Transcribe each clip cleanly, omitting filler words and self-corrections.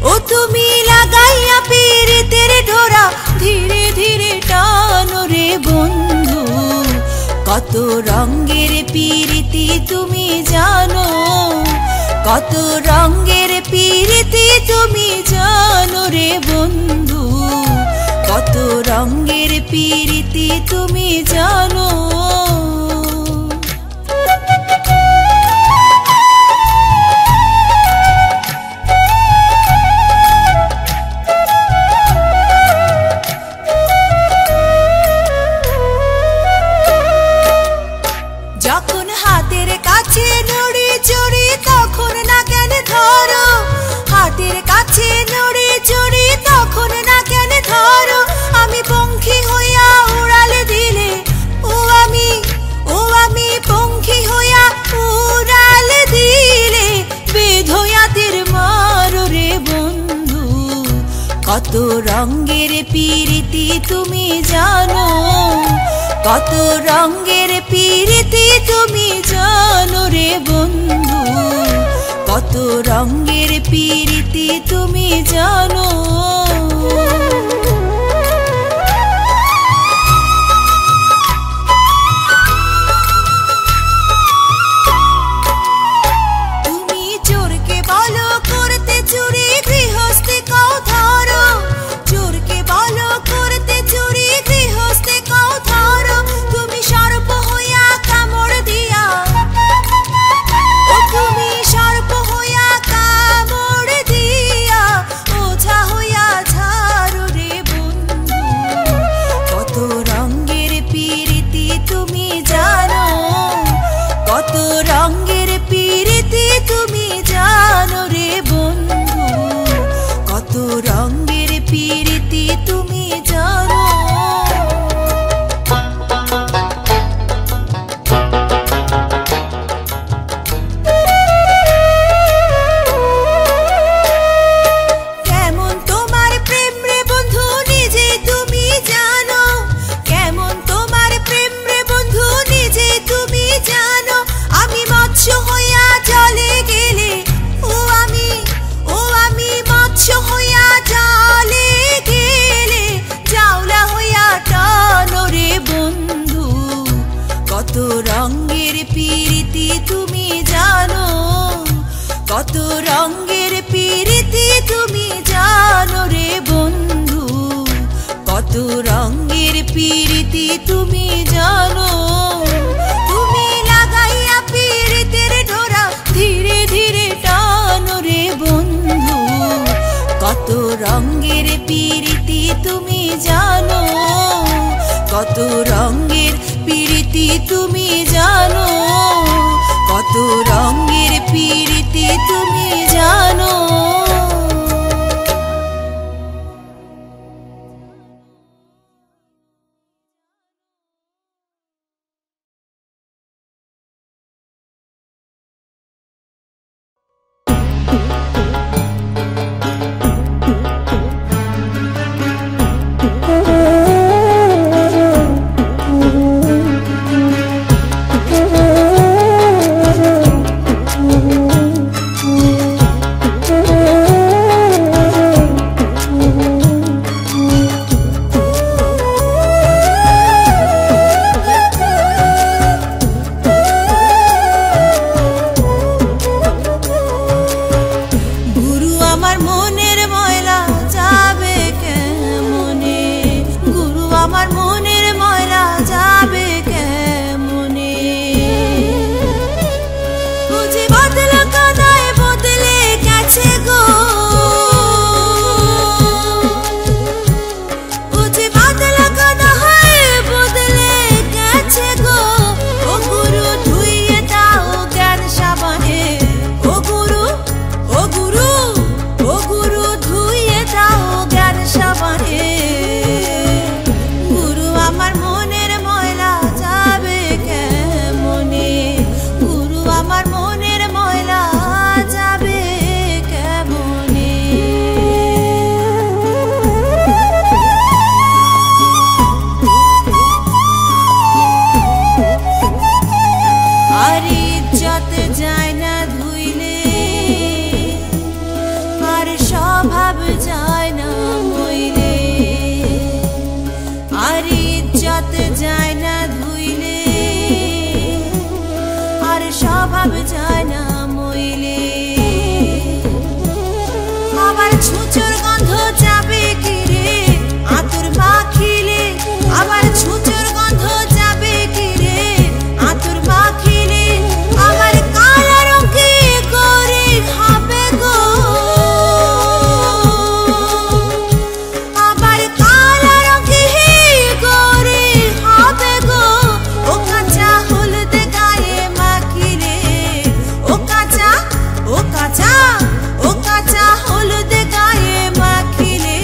ও তুমি লাগাইয়া পীড়িতের ডোরা ধীরে ধীরে টানো রে বন্ধু। কত রঙের পীড়িতি তুমি জানো, কত রঙের পীড়িতি তুমি জানো রে বন্ধু। কত রঙের পীড়িতি তুমি জানো। যখন হাতের কাছে নড়ি চড়ি তখন না কেন ধরো, হাতের কাছে নড়ি চড়ি তখন না কেন ধরো। আমি পঙ্খী হইয়া উড়ালে দিলে ও আমি পঙ্খী হইয়া উড়ালে দিলে বেধয়া তীর মারো রে বন্ধু। কত রঙের পীড়িতি তুমি জানো, কত রঙের পীড়িতি তুমি জানো রে বন্ধু। কত রঙের পীড়িতি তুমি জানো। তুমি চোরকে বলো করতে চুরি গৃহস্থে কও ধরো, চোরকে বলো করতে চুরি গৃহস্থে কও ধরো। তুমি সর্প হইয়া কামড় দিয়া, ও তুমি সর্প হইয়া কামড় দিয়া ওঝা হইয়া ঝাড়ো রে বন্ধু। কত রঙের পীড়িতি তুমি জানো, কত রঙের পীড়িতি তুমি জানো রে বন্ধু। কত রঙের পীড়িতি তুমি জানো। কেমন তোমার প্রেম রে বন্ধু নিজেই তুমি জানো, কেমন তোমার প্রেম রে বন্ধু নিজেই তুমি জানো। আমি মৎস্য হইয়া জলে গেলে ও আমি মৎস্য হইয়া জলে গেলে জাউলা হইয়া টানো রে বন্ধু। কত রঙের পীড়িতি তুমি জানো, কত রঙের পীড়িতি তুমি জানো রে বন্ধু। কত রঙের পীড়িতি তুমি জানো। তুমি লাগাইয়া পীড়িতের ডোরা ধীরে ধীরে টানো রে বন্ধু। কত রঙের পীড়িতি তুমি জানো, কত রঙের পীড়িতি তুমি জানো। কত রঙের পীড়িতি তুমি জানো। স্বভাব যায় না মইলে, আর ইজ্জত যায় না ধুইলে, আর স্বভাব যায় না মইলে। আবার ছুঁচোর গন্ধ যাবে কি রে আতর মাখিলে, আবার ছুঁচোর গন্ধ যাবে কি রে আতর মাখিলে। আবার কালা রং কি করে হবে গো, আবার কালা রং কি করে হবে গো। ও কাঁচা হলুদ গায়ে মাখিলে, ও কাঁচা ও কাঁচা ও কাঁচা হলুদ গায়ে মাখিলে।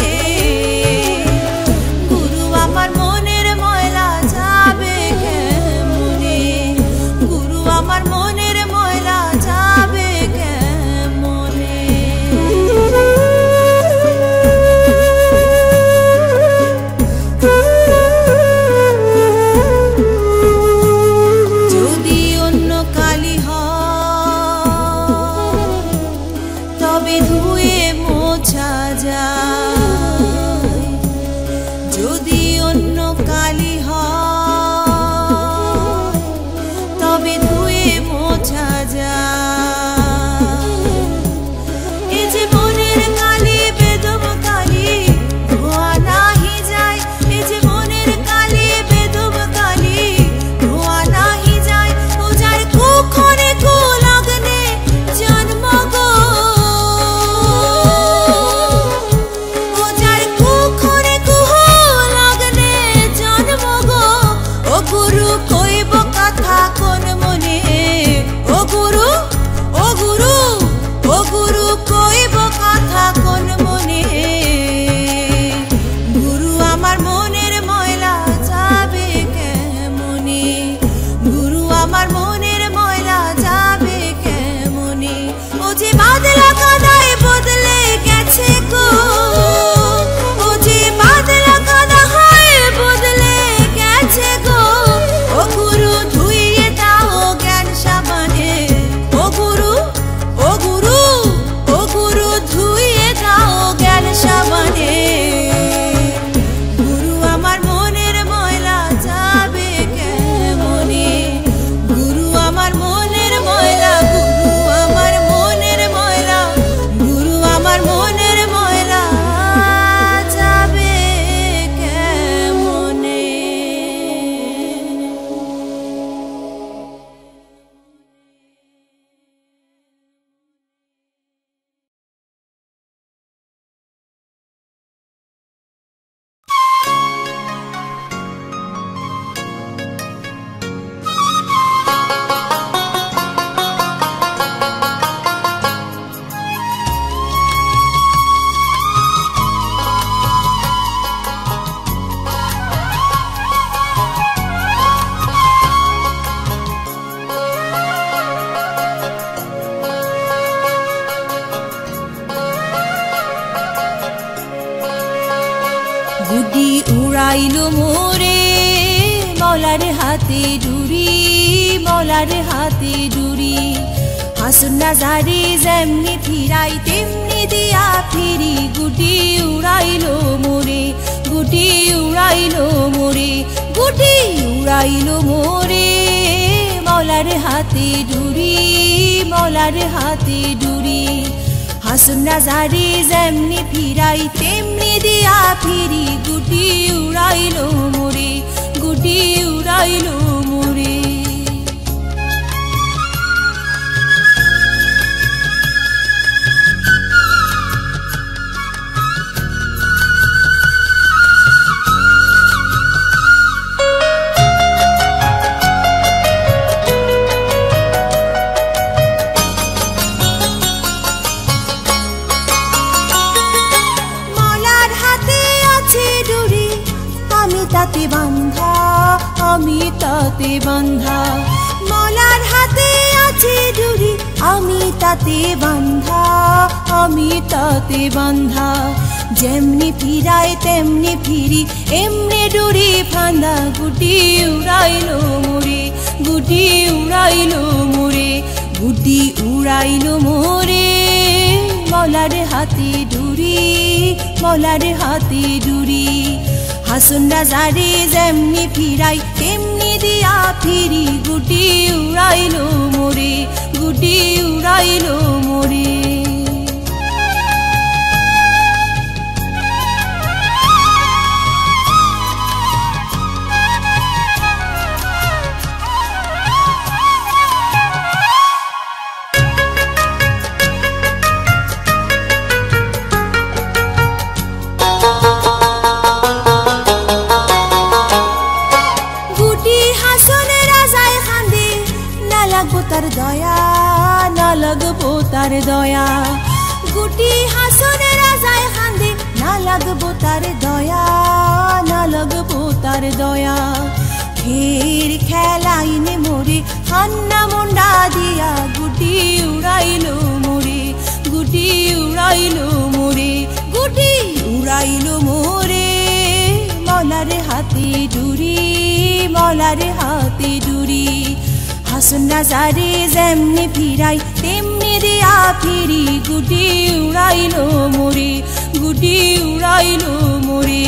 গুরু আমার মনের ময়লা যাবে কেমনে, গুরু আমার মনের ময়লা যাবে কেমনে। যদি অন্য কালি হয় তবে ধুয়ে মোছা যায়, যদি অন্য কালি হয় তবে ধুয়ে মোছা যায়। এই যে মনের কালি বেদম কালি ধোয়া নাহি যায়, এই যে মনের কালি বেদম কালি ধোয়া নাহি যায়। ও যার কুক্ষণে কুলগ্নে জন্ম গো, ও যার কুক্ষণে কুলগ্নে জন্ম গো। ও গুরু কইব কথা কোন মনে, ও গুরু ও গুরু ও গুরু কইব কথা কোন মনে। গুরু আমার মনের ময়লা যাবে কেমনে, গুরু আমার মনের ময়লা যাবে কেমনে। ও যে বাদলা কাদায় বদলে গেছে গো, ও যে বাদলা কাদায় বদলে গেছে গো। ও গুরু ধুইয়ে দাও জ্ঞান সাবানে, ও গুরু ও গুরু ও গুরু ধুইয়ে দাও জ্ঞান সাবানে। গুরু আমার মনের ময়লা যাবে কেমনে, গুরু আমার মনের ময়লা, গুরু আমার মনের ময়লা, গুরু আমার মনের ময়লা যাবে কেমনে। গুডি উড়াইলো মোরে মৌলার হাতে ডুরি, মৌলার হাতে ডুরি। হাসুন নাজারি যেমনি ফিরাই তেমনি দিয়া ফিরি। গুডি উড়াইলো মোরে, গুডি উড়াইলো মোরে, গুডি উড়াইলো মোরে মৌলার হাতে ডুরি, মৌলার হাতে ডুরি। হাসুন নাজারি যেমনি ফিরাই তেমনি দিয়া ফিরি। গুডি উড়াইলো মোরে, গুডি উড়াইলো মোরে। তাতে বান্ধা, আমি তাতে বান্ধা। মলার হাতে আছে ডুরি, আমি তাতে বান্ধা, আমি তাতে বান্ধা। যেমনি ফিরাই তেমনি ফিরি, এমনি ডুরি ফাঁদা। গুডি উড়াইলো মোরে, গুডি উড়াইলো মোরে, গুডি উড়াইলো মোরে মৌলার হাতে ডুরি, মৌলার হাতে ডুরি। হাসুন রাজারে যেমনি ফিরাই তেমনি দিয়া ফিরি, গুটি উড়াইলো মোরে, গুটি উড়াইলো মোরে। তার দয়া না লাগবো তার দয়া, গুটি হাসন রাজায় খান্দে না লাগবো তার দয়া, না লাগবো তার দয়া। ফের খেলাইনে মোরে হান্না মুন্ডা দিয়া, গুটি উড়াইলো মোরে, গুটি উড়াইলো মোরে, গুটি উড়াইলো মোরে। মৌলার হাতে ডুরি, মৌলার হাতে ডুরি। হাসুন রাজারে যেমনি ফিরাই তেমনি দিয়া ফিরি, গুটি উড়াইলো মোরে, গুটি উড়াইলো মোরে।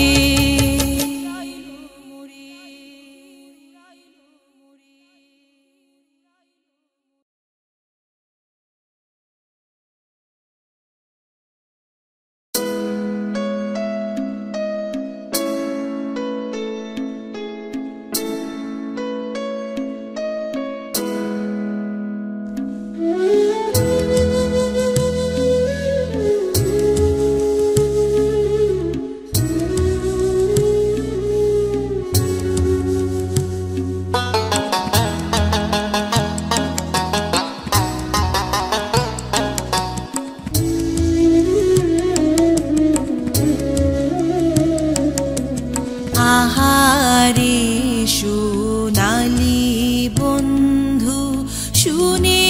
আহারে সোনালি বন্ধু, শুনে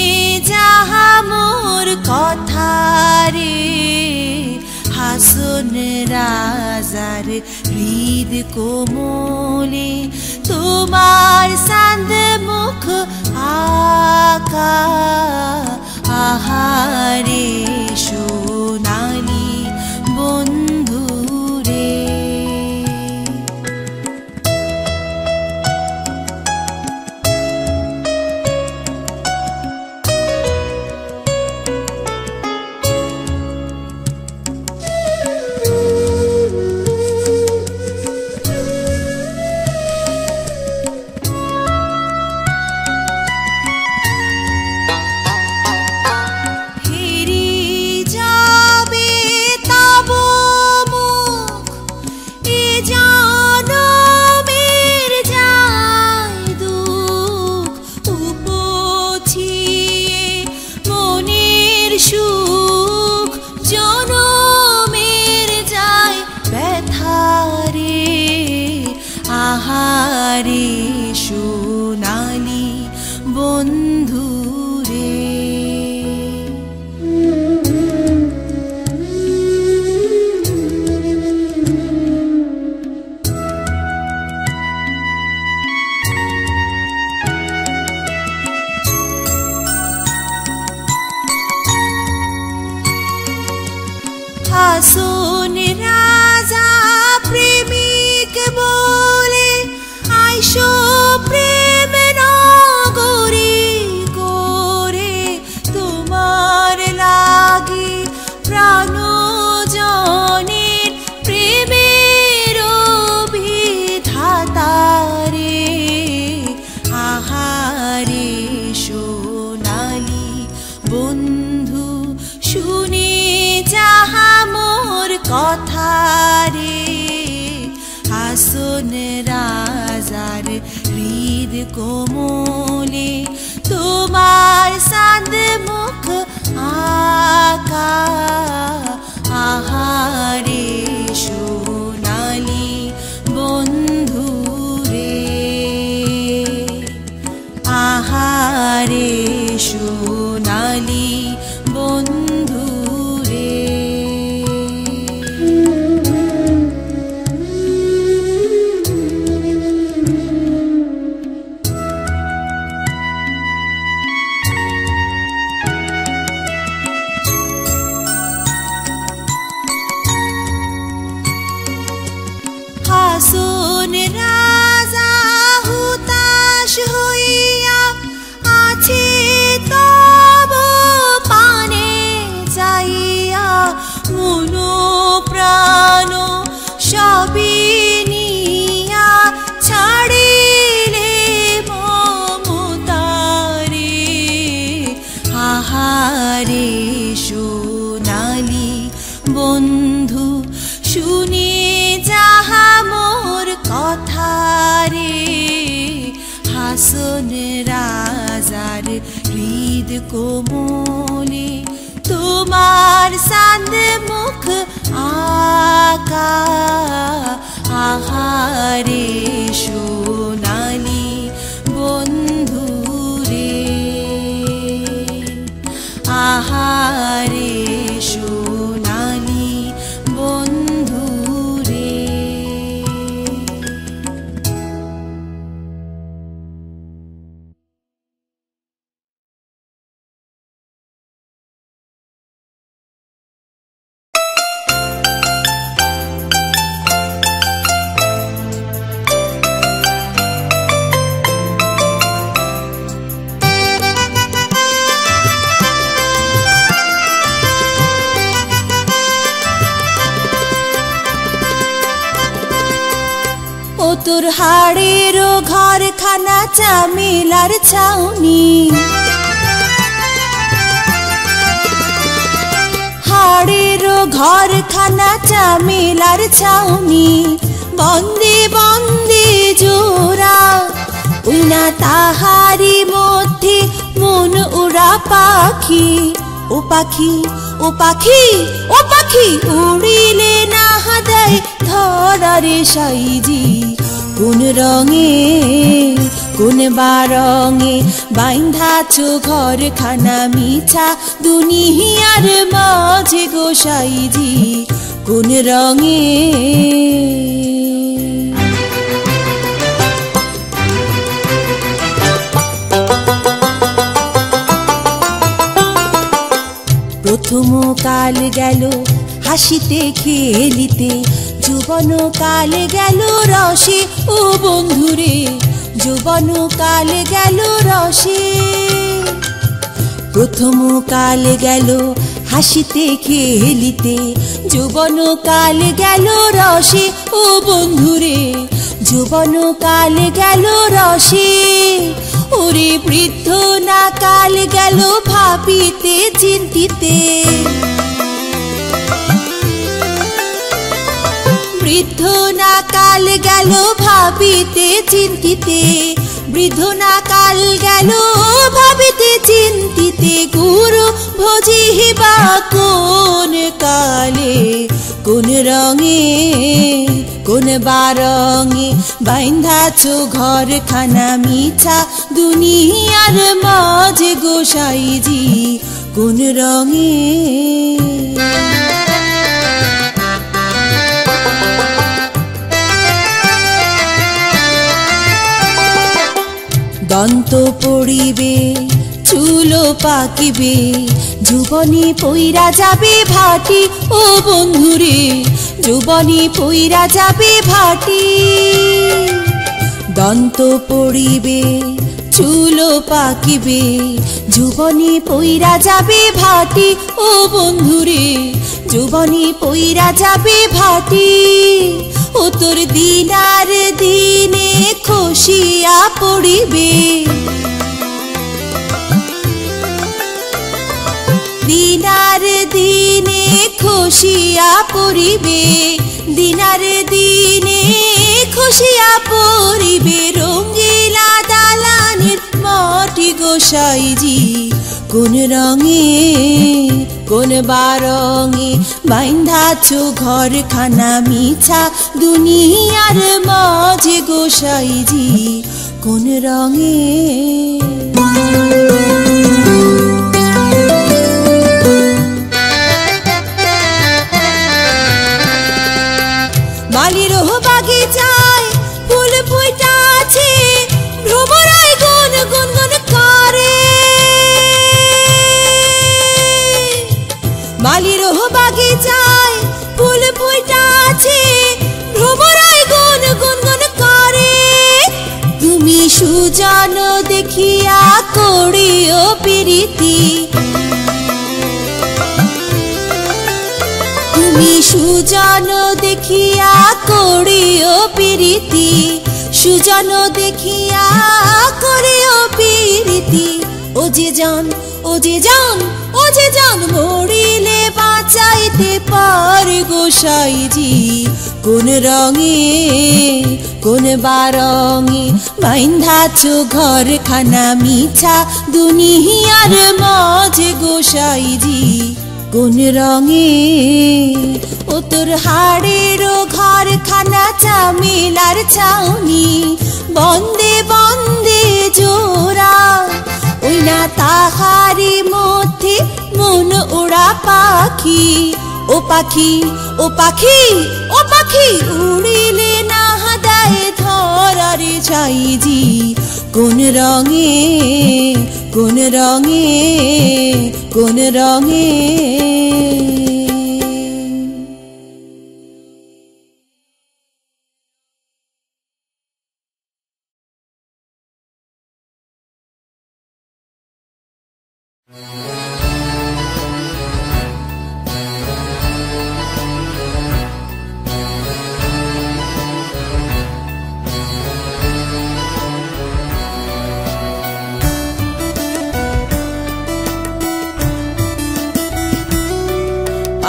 যাহা মোর কথা রে। হাসন রাজার হৃদ কোমলে তোমার চাঁদ মুখ আকা। আহারে সোনালি বন্ধু রে। আহারে সোনালি বন্ধু রে। হাসন রাজা প্রেমিক বলে আইসো প্রেম নগরী করে, তোমার লাগি প্রাণ জনের প্রেমের বিধাতারে। আহারে সোনালি বন্ধু, শুনে যাহা মোর কথা রে। হাসন রাজার হৃদ কোমলে তোমার চাঁদ মুখ আকা। আহারে সোনালি বন্ধু রে। আহারে সোনালি বন্ধু রে। বন্ধু শুনে যাহা মোর কথা রে হাসন রাজার হৃদ কোমলে তোমার চাঁদ মুখ আকা আহারে সোনালি বন্ধু রে আহারে সোনালি বন্ধু রে। তোর হাড়ের ঘরখানা চামেলার ছাউনি হাড়ের ঘরখানা চামেলার ছাউনি বন্দে বন্দে জোড়া উনা তাহারি মধ্যে মন উড়া পাখি ও পাখি ও পাখি ও পাখি উড়িলে না হাদায় ধরারে সাইজি কোন রঙে কোন বারঙে বাইন্ধাছো ঘরখানা মিছা দুনিয়ার মাঝে গোসাইজি কোন রঙে প্রথম কাল গেল হাসিতে খেলিতে যৌবন কাল গেল রসে ও বন্ধুরে যৌবন কাল গেল রসে প্রথম কাল গেল হাসিতে খেলিতে যৌবন কাল গেল রসে ও বন্ধুরে যৌবন কাল গেল রসে ওরে বৃদ্ধ না কাল গেল ভাবিতে চিন্তিতে বৃদ্ধ না কাল গেল ভাবিতে চিন্তিতে বৃদ্ধ না কাল গেল ভাবিতে চিন্তিতে গুরু ভজিবা কোন কালে কোন রঙে কোন বারঙে বাইন্ধাছো ঘরখানা মিছা দুনিয়ার মাঝে গোসাইজি কোন রঙে দন্ত পড়িবে চুলো পাকিবে যৌবনে পইরা যাবে ভাটি ও বন্ধুরে যৌবনে পইরা যাবে ভাটি দন্ত পড়িবে চুলো পাকিবে যৌবনে পইরা যাবে ভাটি ও বন্ধুরে যৌবনে পইরা যাবে ভাটি ও তোর দিনার দিনে খসিয়া পড়িবে দিনার দিনে খসিয়া পড়িবে দিনার দিনে খসিয়া পড়িবে রঙ্গিলা দালানের মাটি গোসাইজি কোন রঙে কোন বারঙে বাইন্ধাছো ঘরখানা মিছা দুনিয়ার মাঝে গোসাইজি কোন রঙে মালির বাগিচায় ফুল ফুইটা আছে ভ্রমরাই গুন গুন গুন করে মালির বাগিচায় ফুল ফুইটা আছে ভ্রমরাই গুন গুন গুন করে তুমি সুজন দেখিয়া করিও প্রীতি তুমি সুজন দেখিয়া করিও প্রীতি সুজন দেখিয়া করিও প্রীতি ও যে জন ও যে জান মরিলে বাঁচাইতে পারে গোসাইজি কোন রঙে কোন বারঙে বাইন্ধাছো ঘরখানা মিছা দুনিয়ার মাঝে গোসাইজি কোন রঙে ও তোর হাড়েরও ঘরখানা চামেলার ছাউনি বন্দে বন্দে জোড়া ওই না তাহারি মধ্যে মন ওড়া পাখি ও পাখি ও পাখি ও পাখি উড়িলে না হাদায় ধরারে ছাইজি কোন রঙে কোন রঙে কোন রঙে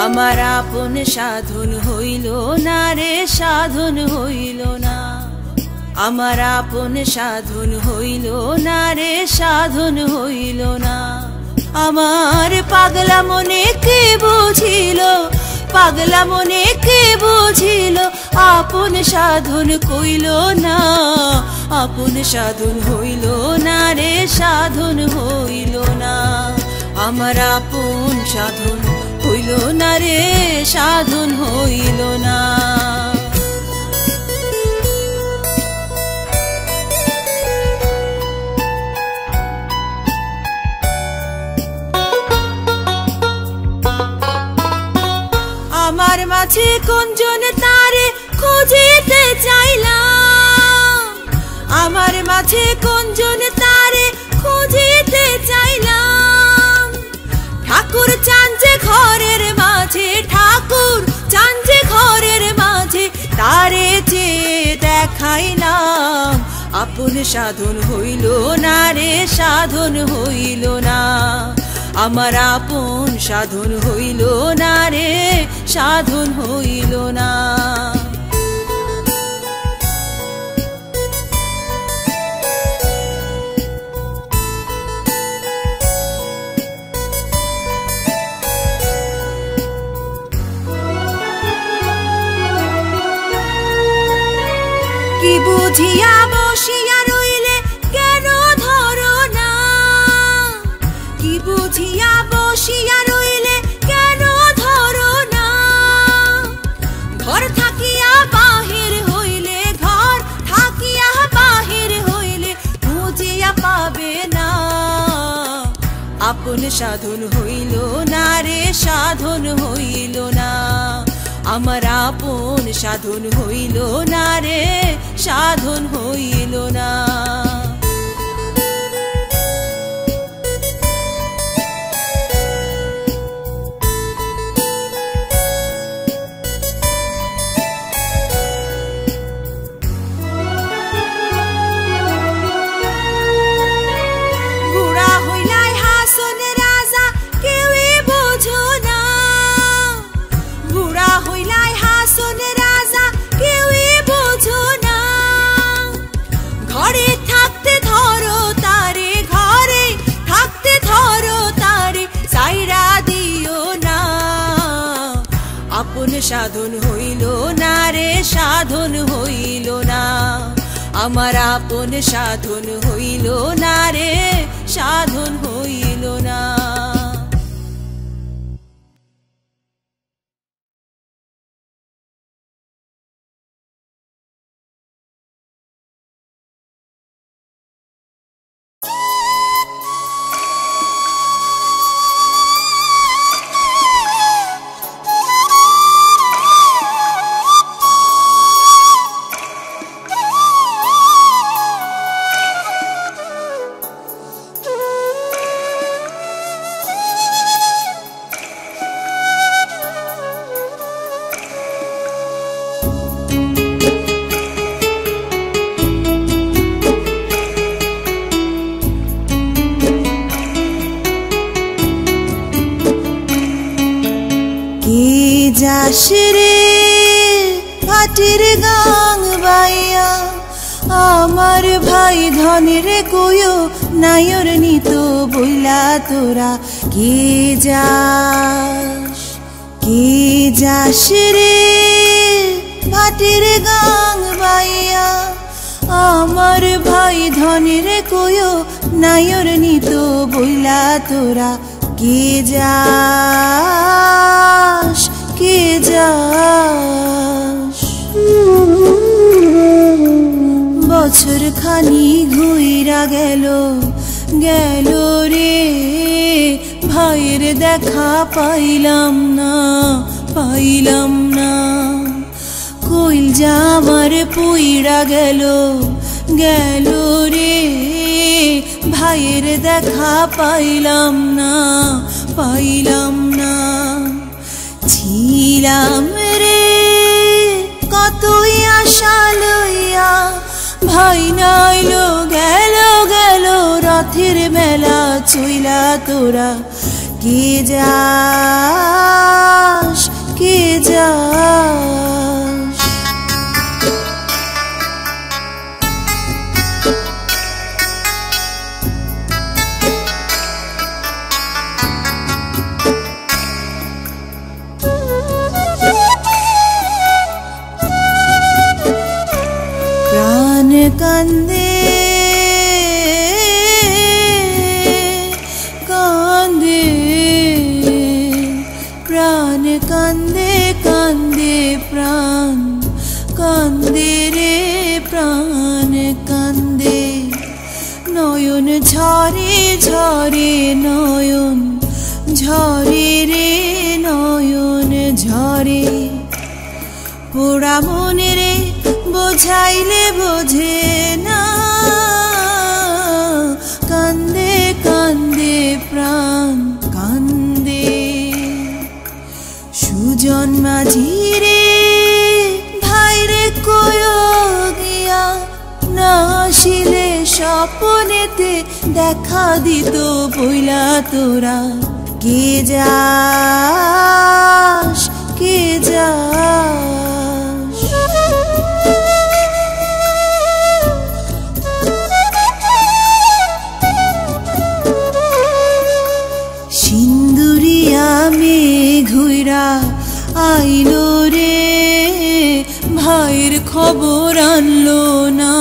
আমার আপন সাধন হইল না রে সাধন হইল না আমার আপন সাধন হইল না রে সাধন হইল না আমার পাগলা মনে কে বুঝিল পাগলা মনে কে বুঝিল আপন সাধন কইল না আপন সাধন হইল না রে সাধন হইল না আমার আপন সাধন হইল না রে সাধন হইল না আমার মাঝে কোনজন তারে খুঁজিতে চাইলাম আমার মাঝে কোনজন তারে খুঁজিতে চাইলাম ঠাকুর চাঁদে ঘরের মাঝে ঠাকুর চাঁদে ঘরের মাঝে তারে চেয়ে দেখাইলাম আপন সাধন হইল না রে সাধন হইল না আমার আপন সাধন হইল না রে সাধন হইল না কি বুঝিয়া বসিয়া রইলে কেন ধরো না কি বুঝিয়া বসিয়া রইলে কেন ধরো না ঘর থাকিয়া বাহির হইলে ঘর থাকিয়া বাহির হইলে খুঁজিয়া পাবে না আপন সাধন হইল না রে সাধন হইল না আমার আপন সাধন হইল না রে সাধন হইল না বুড়া হইলাই হাসন রাজা কেউই বোঝো না বুড়া হইলাই হাসন রাজা কেউই বোঝো না ঘরে থাকতে ধরো তারে ঘরে থাকতে ধরো তারে সাইরা দিও না আপন সাধন হইল না রে সাধন হইল না আমার আপন সাধন হইল না রে সাধন হইল না যাস রে ভাটির গাং বাইয়া আমার ভাই ধনের কইও নায়র নিত বইলা তোরা কে যাস রে ভাটির গাং বাইয়া আমার ভাই ধনের কইও নায়র নিত বইলা তোরা কে যাস বছর খানি ঘুইরা গেল রে ভাইয়ের দেখা পাইলাম না কইল জামার পুইরা গেল রে ভাইয়ের দেখা পাইলাম না ছিলাম রে কতই আশা লইয়া ভাই নাইলো গেল রথের মেলা চইলা তোরা কে যাস প্রাণ কান্দে প্রাণ কান্দে প্রাণ কান্দে রে প্রাণ কান্দে নয়ন ঝরে নয়ন ঝরে রে নয়ন ঝরে পোড়া মনে রে বোঝাইলে বোঝে না কান্দে প্রাণ কান্দে সুজন মাঝি রে ভাইরে কয়ো গিয়া না আসিলে স্বপ্নেতে দেখা দিত বইলা তোরা কে যাস সিন্দুরিয়া মেঘ ঘুইরা আইলো রে ভাইয়ের খবর আনলো না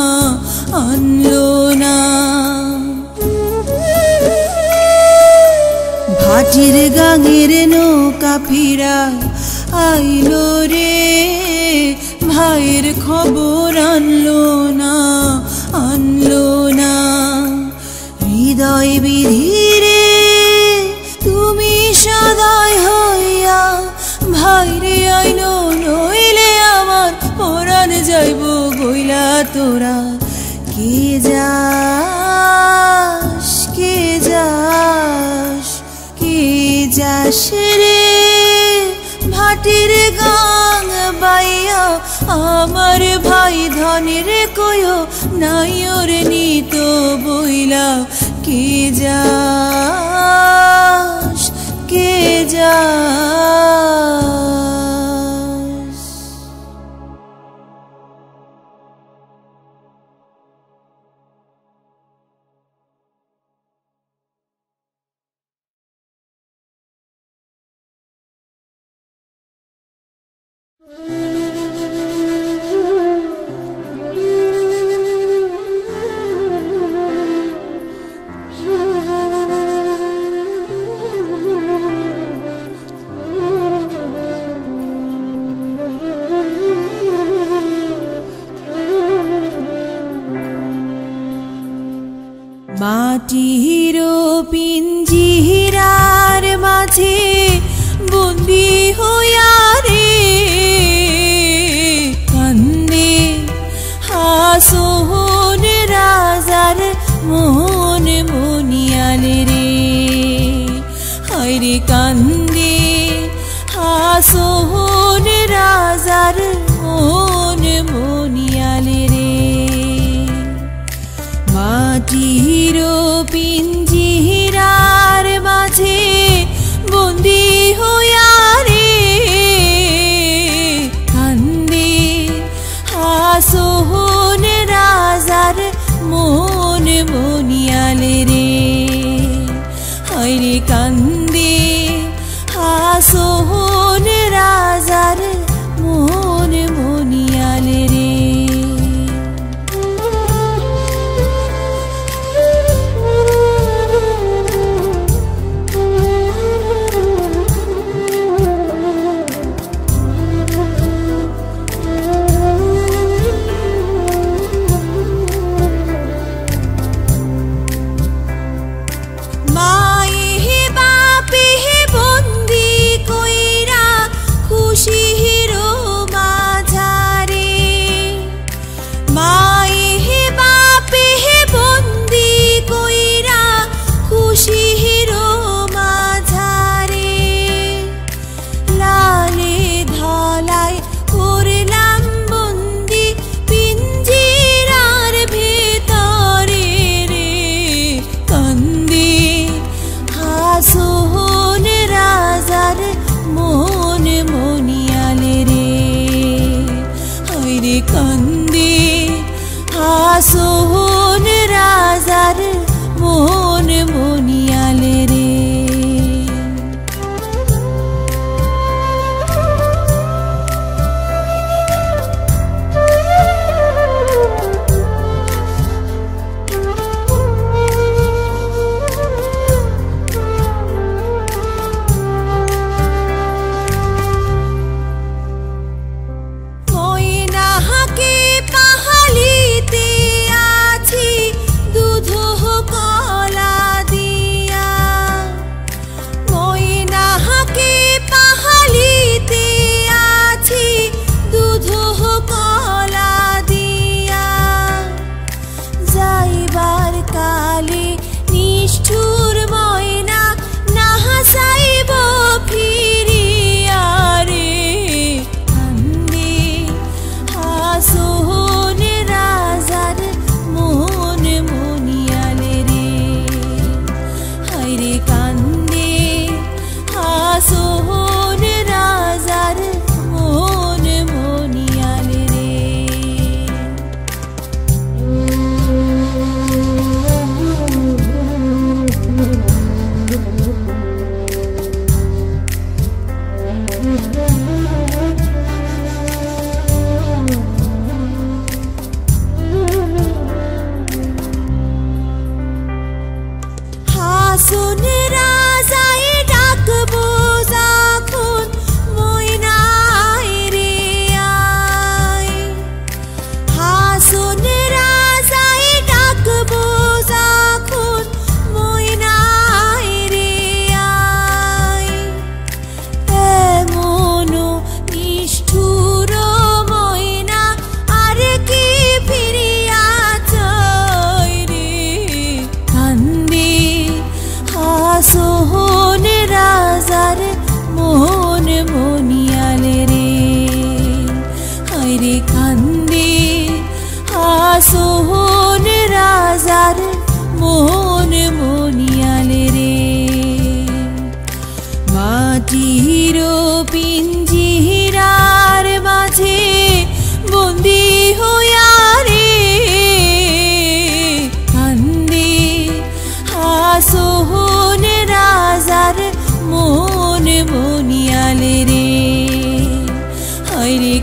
ভাটির গাঙের নৌকা ফিরা আইলো রে ভাইয়ের খবর আনলো না হৃদয় বিধিরে তুমি সদয় হইয়া ভাইরে আইনো নইলে আমার পরাণ যাইব গইলা তোরা কে যাস রে ভাটির গাং বাইয়া আমার ভাই ধনের কয়ো নাইর নিত বইলা কে যাস মাটির পিঞ্জিরার মাঝে বন্দি হইয়া রে কান্দে হাসোহন রাজার মন মনিয়ালে রে হায়রে কান্দে হাসোহন রাজার মন মনিয়ালে রে মাটির পিঞ্জিরার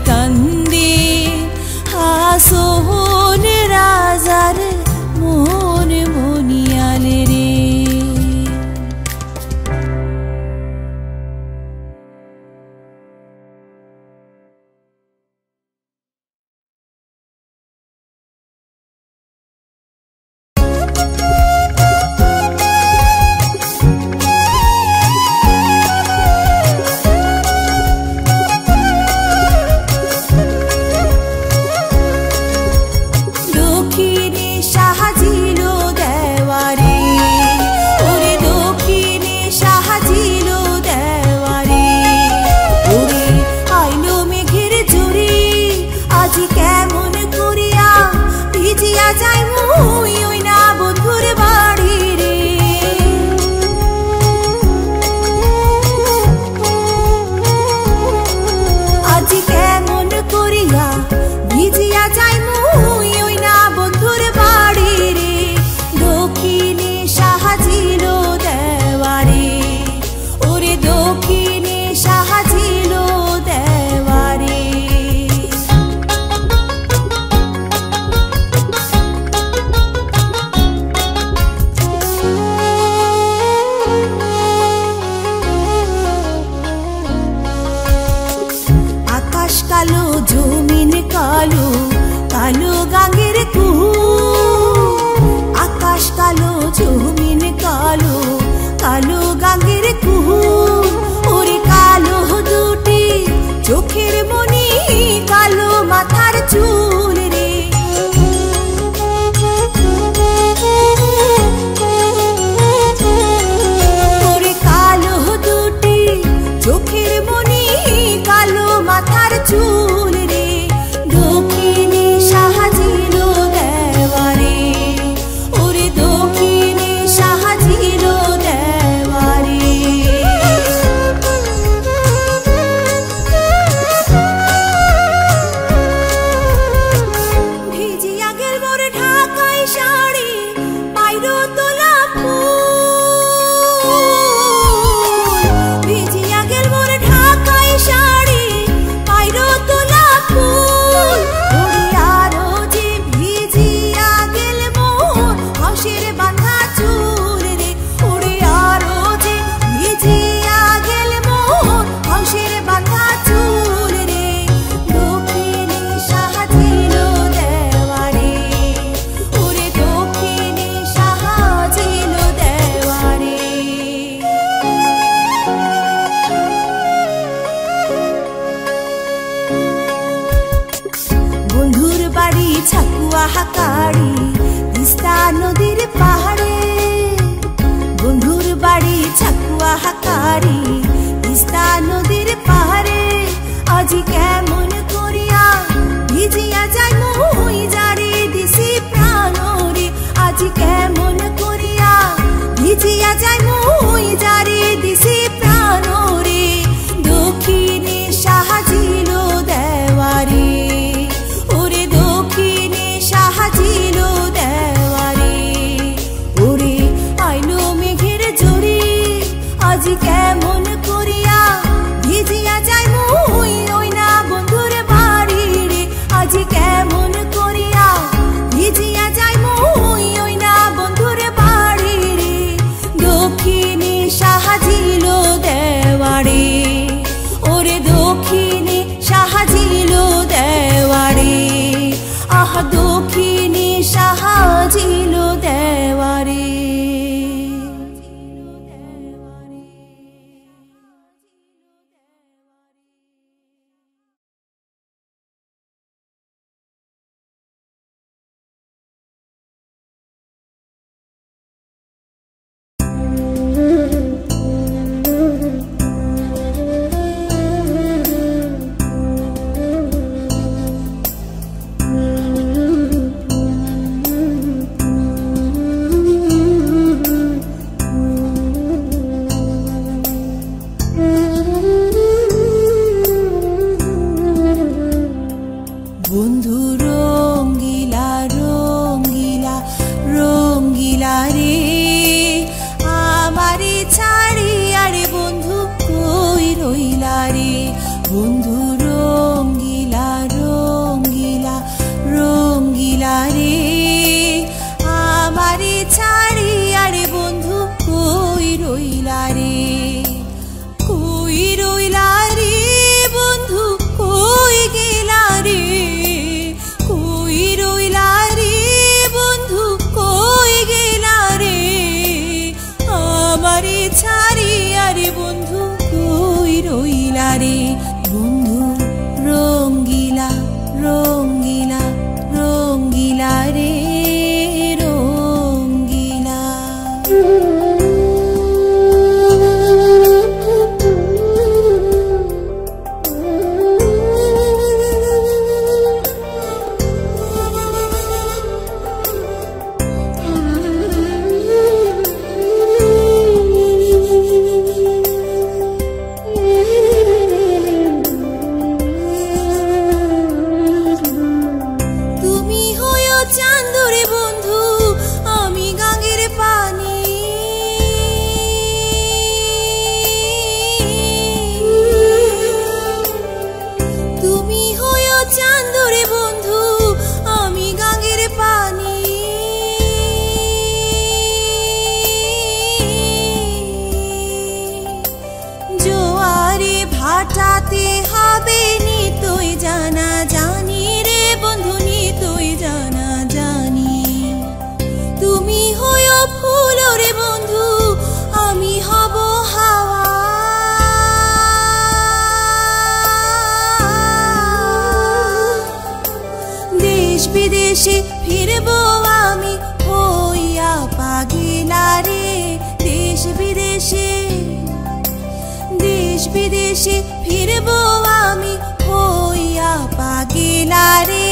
কান্দে হাসোহন রাজার মন মনিয়ালে রে। কালো জমিন কালো কালো গাঙ্গের কুহু, আকাশ কালো জমিন কালো কালো গাঙ্গের কুহু। ওরে কালো দুটি চোখের মনি কালো মাথার চুল রে। ওরে কালো দুটি চোখের মনি কালো মাথার চুল রে। দক্ষিণে সাহায্য দেওয়ারে, ওরে দক্ষিণে সাহায্য দেওয়ারে। ভিজিয়া গেল মোর ঢাকাই শাড়ি পাইরো তোলা ফুল। ভিজিয়া গেল মোর ঢাকাই শাড়ি পাইরো তোলা ফুল। ওরে আরো যে ভিজিয়া গেল মোর হাঁসের বাঁধা চুল রে। ওরে আরো যে ভিজিয়া গেল মোর হাঁসের বাঁধা চুল রে। দক্ষিণে সাহায্য দেওয়ারে, ওরে দক্ষিণে সাহায্য দেওয়ারে। বন্ধুর বাড়ি ছাকুয়া হাকাড়ি তিস্তা নদীর পাহাড়ে। বন্ধুর বাড়ি ছাকুয়া হাকাড়ি তিস্তা নদীর পাহাড়ে। আজি কেমন করিয়া ভিজিয়া যাই মুই যারে দিছি প্রাণ রে। আজি কেমন করিয়া ভিজিয়া যাই মুই যারে দিছি প্রাণ রে। দক্ষিণে সাহায্য দেওয়ারে, ওরে দক্ষিণে সাহায্য দেওয়ারে। ওরে আইলো মেঘের জোরে আজি কেমন করিয়া ভিজিয়া যাই মুই ওই না বন্ধুর বাড়ি রে। আজি কেমন করিয়া ভিজিয়া যাই মুই ওই না বন্ধুর বাড়ি রে। দক্ষিণে সাহায্য দেওয়ারে, ওরে দক্ষিণে সাহায্য দেওয়ারে। আহা দক্ষিণে সাহায্য দেওয়ারে। হতে হবে নিতই জানা জানি রে বন্ধু, নিতই জানা জানি। তুমি হয়ো ফুল রে বন্ধু, আমি হব হাওয়া। দেশ বিদেশে ফিরবো আমি হইয়া পাগলা রে, দেশ বিদেশে ফিরবো আমি হইয়া পাগলা রে,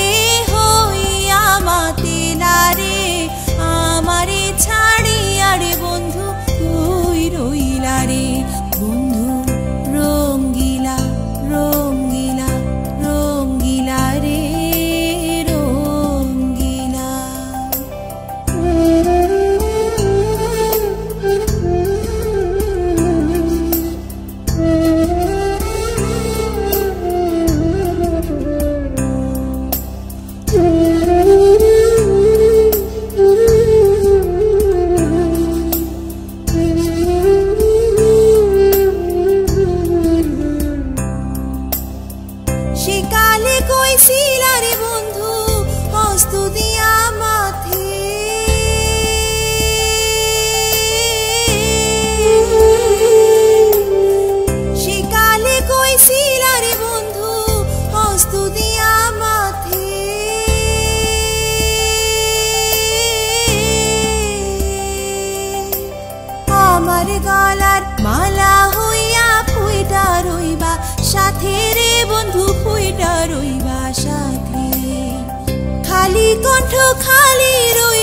হইয়া মাতেলা রে। আমারে ছাড়িয়া রে বন্ধু তুই রইলা রে, বন্ধু রঙ্গিলা রঙ্গিলা রঙ্গিলা রে রঙ্গিলা। সেকালে কইছিলা রে বন্ধু হস্ত দিয়া মাথে, সেকালে কইছিলা রে বন্ধু হস্ত দিয়া মাথে। আমার গলার মালা হইয়া ফুইটা রইবা সাথে রে বন্ধু, ফুইটা রইবা সাথে। খালি কণ্ঠ খালি রই